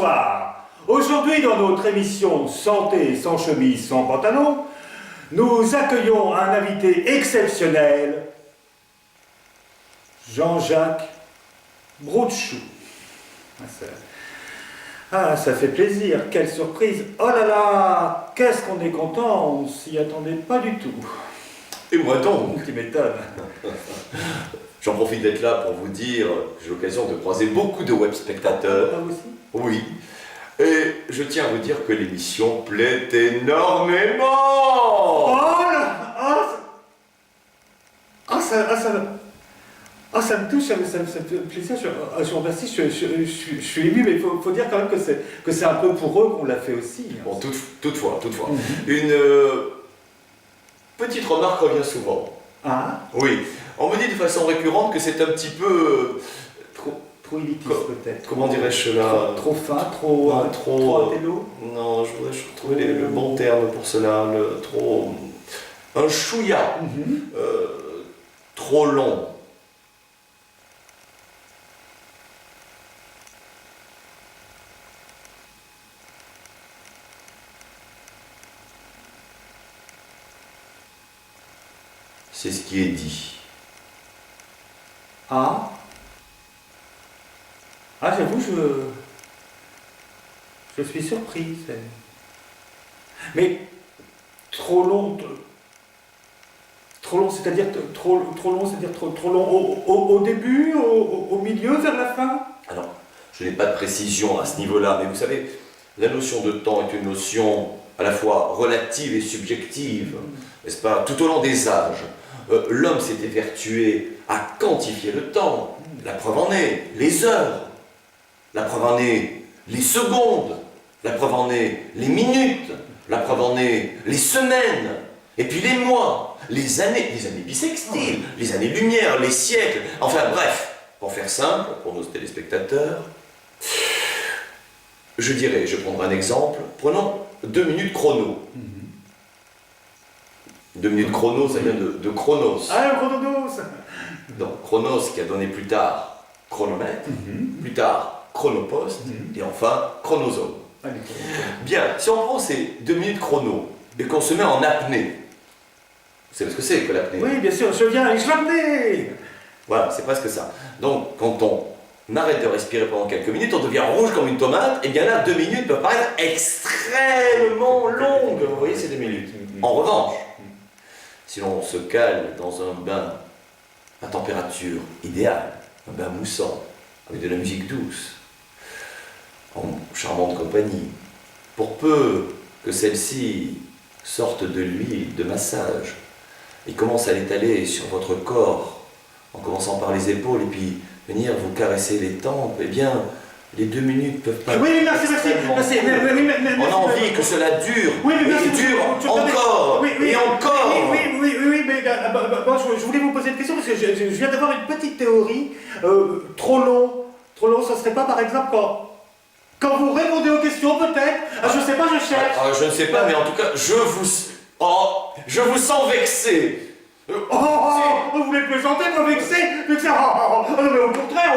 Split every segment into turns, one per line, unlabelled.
bonsoir. Aujourd'hui, dans notre émission Santé sans chemise, sans pantalon, nous accueillons un invité exceptionnel, Jean-Jacques Broutchou. Ça fait plaisir, quelle surprise. Oh là là, qu'est-ce qu'on est content, on s'y attendait pas du tout.
Et moi donc.
Tu m'étonnes.
J'en profite d'être là pour vous dire que j'ai l'occasion de croiser beaucoup de web spectateurs.
Ah, aussi ?
Oui. Et je tiens à vous dire que l'émission plaît énormément.
Oh là, ça me touche, ça me fait plaisir, je vous remercie, je suis ému, mais il faut dire quand même que c'est un peu pour eux qu'on l'a fait aussi.
Bon, toutefois. Une petite remarque revient souvent.
Ah ?
Oui, on me dit de façon récurrente que c'est un petit peu...
Trop élitiste peut-être.
Comment dirais-je cela?
Trop fin, trop intello.
Non, je voudrais trouver le bon terme pour cela, trop... Un chouïa, trop long. C'est ce qui est dit.
Ah, j'avoue, je suis surpris. Mais trop long, c'est-à-dire trop long au début, au milieu, vers la fin?
Alors, je n'ai pas de précision à ce niveau-là, mais vous savez, la notion de temps est une notion à la fois relative et subjective, n'est-ce pas? Tout au long des âges, l'homme s'est évertué à quantifier le temps. La preuve en est les heures, la preuve en est les secondes, la preuve en est les minutes, la preuve en est les semaines, et puis les mois, les années bissextiles, les années-lumière, les siècles, enfin bref, pour faire simple, pour nos téléspectateurs, je prendrai un exemple, prenons 2 minutes chrono. 2 minutes chrono, ça vient de chronos.
Ah, le chronos.
Donc chronos qui a donné plus tard chronomètre, plus tard chronopost, et enfin chronosome. Bien, si on prend ces 2 minutes chrono et qu'on se met en apnée, vous savez ce que c'est que l'apnée?
Oui, bien sûr, je viens et je l'apnée.
Voilà, c'est presque ça. Donc quand on arrête de respirer pendant quelques minutes, on devient rouge comme une tomate, et bien là, 2 minutes peuvent paraître extrêmement longues. Vous voyez ces 2 minutes. En revanche, si l'on se cale dans un bain à température idéale, un bain moussant, avec de la musique douce, en charmante compagnie, pour peu que celle-ci sorte de l'huile de massage et commence à l'étaler sur votre corps, en commençant par les épaules et puis venir vous caresser les tempes, eh bien, les 2 minutes peuvent pas...
Oui, merci.
On a envie que cela dure,
oui, mais
et dure encore, et encore.
Oui, mais je voulais vous poser une question parce que je viens d'avoir une petite théorie. Trop long, ça serait pas par exemple quand vous répondez aux questions peut-être? Je sais pas, je cherche.
Je ne sais pas, mais en tout cas, je vous sens vexé.
Vous voulez plaisanter, me vexer? Non, mais au contraire.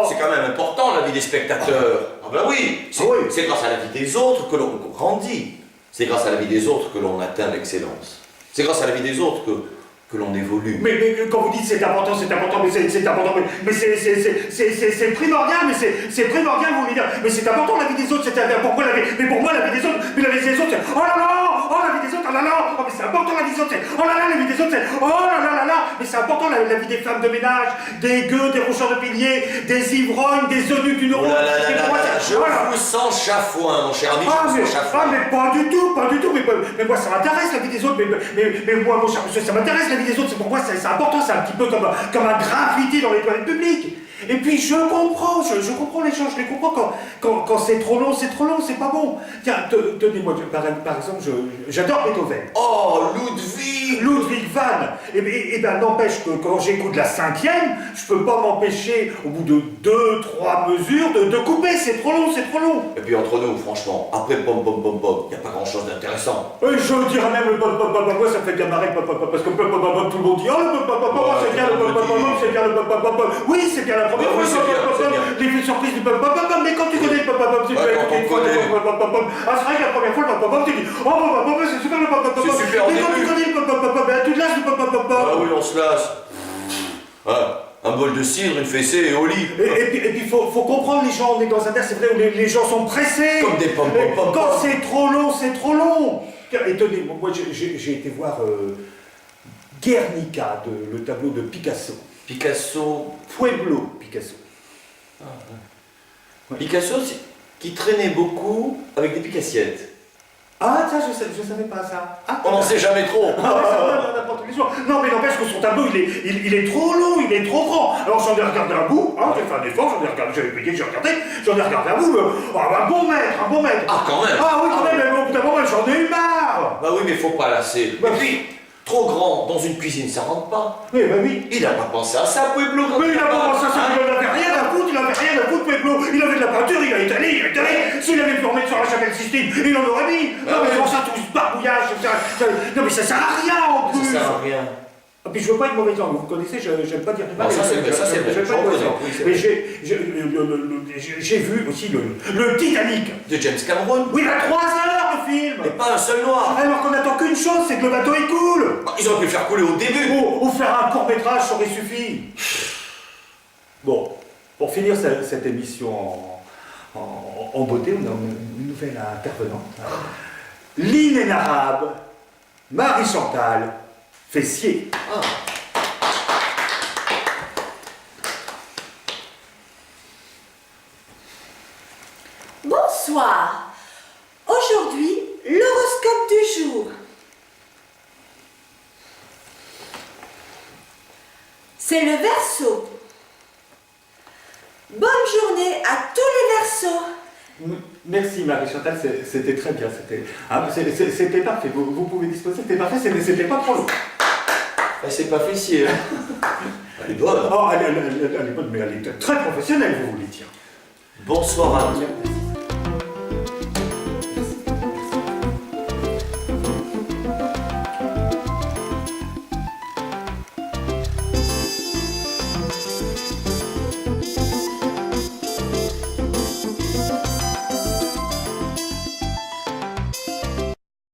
C'est quand même important la vie des spectateurs. Ah ben oui, c'est grâce à la vie des autres que l'on grandit. C'est grâce à la vie des autres que l'on atteint l'excellence. C'est grâce à la vie des autres que l'on évolue.
Mais quand vous dites c'est important, mais c'est important, mais c'est primordial, c'est primordial, vous voulez dire, mais c'est important la vie des autres, c'est-à-dire pour moi la vie des autres, mais la vie des autres, c'est oh là là, la vie des autres, oh là là, mais c'est important la vie des autres, c'est oh là là, la vie des autres, c'est oh là là, mais c'est important la vie des femmes de ménage, des gueux, des rocheurs de piliers, des ivrognes, des eunuques d'une ronde.
Je vous sens chafouin, mon cher ami,
mais pas du tout, mais moi ça m'intéresse la vie des autres, mais moi mon cher monsieur, ça m'intéresse la vie des autres, c'est pour moi c'est important, c'est un petit peu comme un graffiti dans les toilettes publiques. Et puis je comprends les gens, je les comprends quand c'est trop long, c'est pas bon. Tiens, donnez-moi par exemple, j'adore Beethoven.
Oh, Ludwig
van. Et ben n'empêche que quand j'écoute la 5e, je peux pas m'empêcher au bout de 2-3 mesures de couper, c'est trop long.
Et puis entre nous, franchement, après pom, il n'y a pas grand-chose d'intéressant.
Je dirais même le pom, moi ça me fait bien marrer, parce que tout le monde dit oh le pom, c'est bien le pom, oui c'est bien le la première
Ouais,
fois,
oui, c'est bien.
l'effet de surprise du pop pop pop, mais quand tu connais le pop pop pop, tu
Ouais, quand on connaît.
Ah, c'est vrai que la première fois, le pop pop pop, tu dis, oh, pop pop pop, c'est super le pop pop pop.
C'est super au
Mais quand tu
début.
connais le pop pop pop, ben, tu te lasses du pop pop pop.
Ah oui, on se lasse. Un bol de cidre, une fessée et au lit.
Et puis faut comprendre, les gens, on est dans un terre, c'est vrai, où les gens sont pressés.
Comme des pommes,
Et
pommes,
quand
pommes.
c'est trop long, c'est trop long. Et tenez, moi j'ai été voir Guernica, le tableau de Picasso.
Picasso.
Pueblo, Picasso. Ouais.
Picasso qui traînait beaucoup avec des picassiettes.
Ah, ça, je savais pas ça. Ah,
On n'en sait jamais trop.
Ah, ouais, ça va, n'importe tous les jours. Non, mais n'empêche que son tableau, il est trop long, il est trop grand. Alors j'en ai regardé un bout, hein, j'ai fait un effort, j'en ai regardé, j'avais payé, j'en ai regardé un bout. Un bon mètre.
Ah, quand même.
Ah oui, quand même, mais au bout d'un moment, j'en ai eu marre.
Bah oui, mais faut pas lasser.
Bah,
Et puis, trop grand dans une cuisine, ça rentre pas.
Oui, bah oui.
Il a pas pensé à ça, Pueblo. quand
Mais il a pas pensé à ça,
Hein?
il en avait rien à foutre, Pueblo. Il avait de la peinture, il a étalé. S'il avait pu remettre sur la chapelle Sistine, il en aurait mis. Non, mais
ouais.
ça, tout ce barbouillage, non, mais ça sert à rien en plus.
Ça sert à rien.
Ah, puis je veux pas être mauvais langue, vous connaissez, j'aime pas dire du mal.
Non, ça, c'est vrai, ça, c'est vrai.
J'aime pas
J'en
être mauvais
connais,
langue.
oui, c'est
Mais
vrai.
j'ai vu aussi le Titanic.
De James Cameron.
Oui, il a 3 heures le film.
Et pas un seul noir.
Alors qu'on attend qu'une chose, c'est que le bateau il coule.
Bah, ils auraient pu le faire couler au début.
Ou faire un court métrage, ça aurait suffi. Bon, pour finir cette émission en beauté, on a une nouvelle intervenante. L'inénarrable Marie-Chantal Fessier.
Ah.
Bonsoir. Aujourd'hui, l'horoscope du jour. C'est le Verseau. Bonne journée à tous les Verseaux.
Merci Marie-Chantal, c'était très bien, c'était parfait, vous pouvez disposer, c'était parfait, c'était pas trop long.
C'est pas fessier. Hein. Elle est bonne.
Oh, elle est bonne, mais elle est très professionnelle, vous voulez dire.
Bonsoir à tous.
Merci.